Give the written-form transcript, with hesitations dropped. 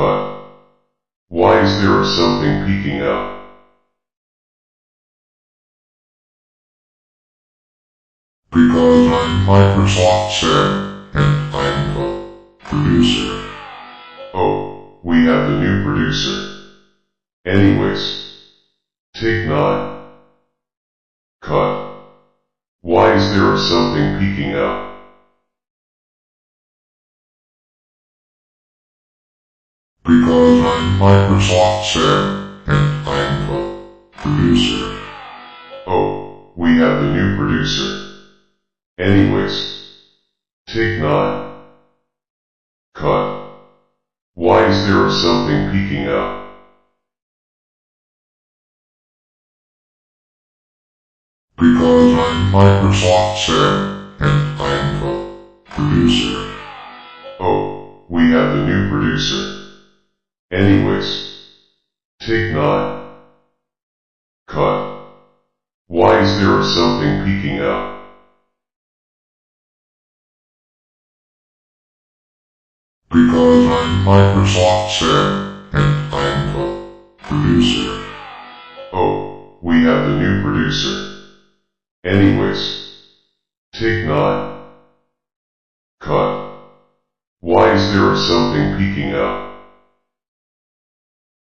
Cut. Why is there something peeking out? Because I'm Microsoft said, and I'm the producer. Oh, we have the new producer. Anyways. Take 9. Cut. Why is there something peeking out? Because I'm Microsoft said, and I'm the producer. Oh, we have the new producer. Anyways. Take 9. Cut. Why is there something peeking out? Because I'm Microsoft said, and I'm the producer. Oh, we have the new producer. Anyways. Take 9. Cut. Why is there something peeking out? Because I'm Microsoft said, and I'm the producer. Oh, we have the new producer. Anyways. Take 9. Cut. Why is there something peeking out?